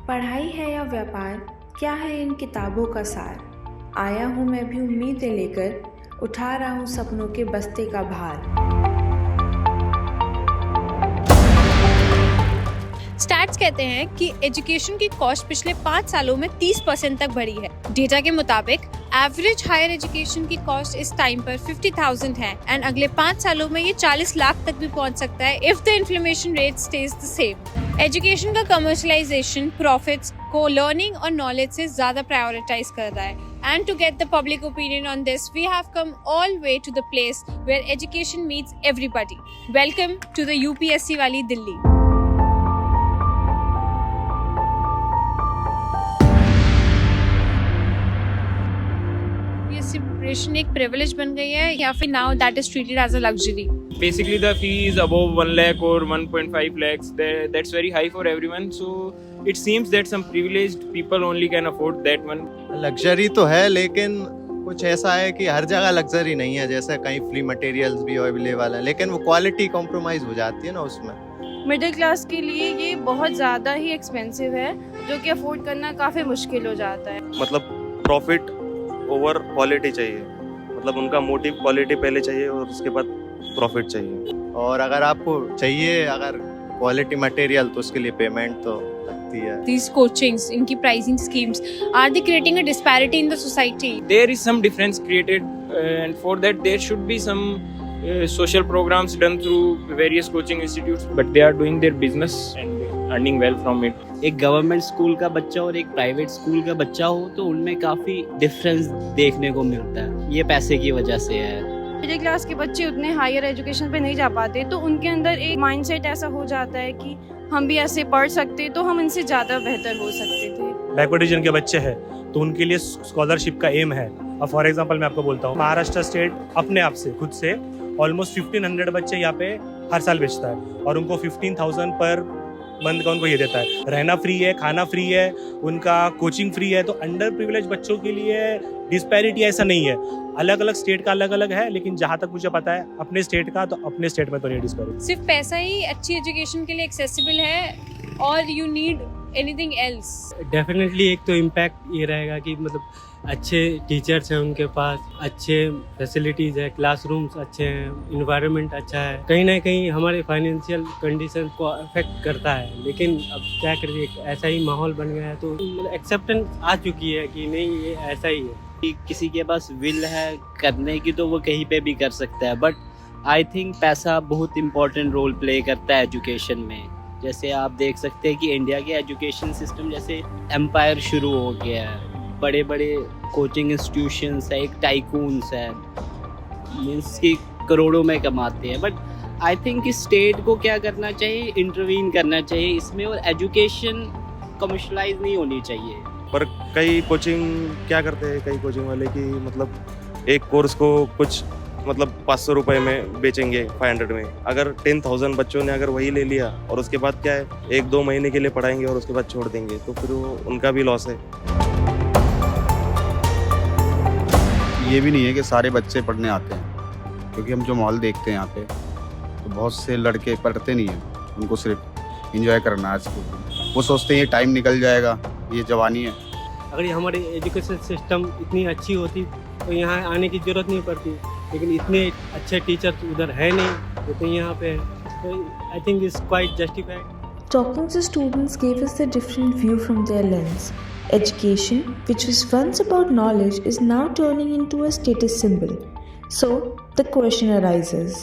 पढ़ाई है या व्यापार, क्या है इन किताबों का सार। आया हूँ मैं भी उम्मीदें लेकर, उठा रहा हूँ सपनों के बस्ते का भार। स्टैट्स कहते हैं कि एजुकेशन की कॉस्ट पिछले 5 सालों में 30% तक बढ़ी है। डेटा के मुताबिक एवरेज हायर एजुकेशन की कॉस्ट इस टाइम पर 50,000 है एंड अगले 5 सालों में ये 40 लाख तक भी पहुंच सकता है if the inflation rate stage the same. Education का कमर्शलाइजेशन प्रॉफिट्स को लर्निंग और नॉलेज से ज्यादा प्रायोरिटाइज कर रहा है। And to get the public opinion on this, we have come all way to the place where education meets everybody. Welcome to the UPSC वाली Delhi. UPSC preparation एक privilege बन गई है या फिर now that is treated as a luxury? Basically, the fee is above 1 lakh or 1.5 lakhs. That's very high for everyone. So it seems that some privileged people only can afford that one. Luxury तो है, लेकिन कुछ ऐसा है कि हर जगह luxury नहीं है। जैसे कहीं फ्री मटेरियल्स भी अवेलेबल है, लेकिन वो क्वालिटी कॉम्प्रोमाइज हो जाती है ना उसमें। मिडिल क्लास के लिए ये बहुत ज़्यादा ही एक्सपेंसिव है, जो कि अफोर्ड करना काफ़ी मुश्किल हो जाता है। मतलब प्रॉफिट ओवर क्वालिटी चाहिए, मतलब उनका मोटिव क्वालिटी पहले चाहिए और उसके बाद प्रॉफिट चाहिए। और अगर आपको चाहिए क्वालिटी मटेरियल तो उसके लिए पेमेंट तो लगती है। These coachings, इनकी pricing schemes, are they creating a disparity in the society? There is some difference created, and for that there should be some social programs done through various coaching institutes. But they are doing their business and earning well from it. एक government school का बच्चा और एक private school का बच्चा हो तो उनमें काफ़ी डिफरेंस देखने को मिलता है। ये पैसे की वजह से है। मिडिल क्लास के बच्चे उतने हायर एजुकेशन पे नहीं जा पाते, तो उनके अंदर एक माइंडसेट ऐसा हो जाता है कि हम भी ऐसे पढ़ सकते तो हम इनसे ज़्यादा बेहतर हो सकते थे। बैकवर्ड रीजन के बच्चे हैं तो उनके लिए स्कॉलरशिप का एम है। अब फॉर एग्जांपल मैं आपको बोलता हूँ, महाराष्ट्र स्टेट अपने आप से खुद से ऑलमोस्ट 1500 बच्चे यहाँ पे हर साल बेचता है और उनको 15,000 पर मंथ का उनको ये देता है। रहना फ्री है, खाना फ्री है, उनका कोचिंग फ्री है। तो अंडर प्रिविलेज बच्चों के लिए डिस्पैरिटी ऐसा नहीं है। अलग अलग स्टेट का अलग अलग है, लेकिन जहाँ तक मुझे पता है अपने स्टेट का, तो अपने स्टेट में तो नहीं डिस्पैरिटी। सिर्फ पैसा ही अच्छी एजुकेशन के लिए एक्सेसिबल है और you need anything else? Definitely एक तो इम्पैक्ट ये रहेगा कि मतलब अच्छे टीचर्स हैं उनके पास, अच्छे फैसिलिटीज़ है, क्लासरूम्स अच्छे हैं, इन्वायरमेंट अच्छा है। कहीं ना कहीं हमारे फाइनेंशियल कंडीशन को अफेक्ट करता है, लेकिन अब क्या करिए, ऐसा ही माहौल बन गया है तो मतलब एक्सेप्टेंस आ चुकी है कि नहीं ये ऐसा ही है। किसी के पास विल है करने की तो वो कहीं पे भी कर सकता है, बट आई थिंक पैसा बहुत इम्पोर्टेंट रोल प्ले करता है एजुकेशन में। जैसे आप देख सकते हैं कि इंडिया के एजुकेशन सिस्टम जैसे एम्पायर शुरू हो गया है, बड़े बड़े कोचिंग इंस्टीट्यूशंस है, एक टाइकून्स है, मीन्स कि करोड़ों में कमाते हैं। बट आई थिंक कि स्टेट को क्या करना चाहिए, इंटरवीन करना चाहिए इसमें, और एजुकेशन कमर्शलाइज नहीं होनी चाहिए। पर कई कोचिंग क्या करते हैं, कई कोचिंग वाले कि मतलब एक कोर्स को कुछ मतलब 500 रुपए में बेचेंगे 500 में। अगर 10,000 बच्चों ने अगर वही ले लिया और उसके बाद क्या है 1-2 महीने के लिए पढ़ाएंगे और उसके बाद छोड़ देंगे, तो फिर वो उनका भी लॉस है। ये भी नहीं है कि सारे बच्चे पढ़ने आते हैं, क्योंकि हम जो माहौल देखते हैं यहाँ पे तो बहुत से लड़के पढ़ते नहीं हैं, उनको सिर्फ एंजॉय करना है स्कूल में। वो सोचते हैं ये टाइम निकल जाएगा, ये जवानी है। अगर ये हमारी एजुकेशन सिस्टम इतनी अच्छी होती तो यहाँ आने की ज़रूरत नहीं पड़ती, लेकिन इतने अच्छे टीचर्स उधर है नहीं तो यहाँ पे है, तो I think it's quite justified. Talking to students gave us a different view from their lens. Education, which was once about knowledge, is now turning into a status symbol. So, the question arises.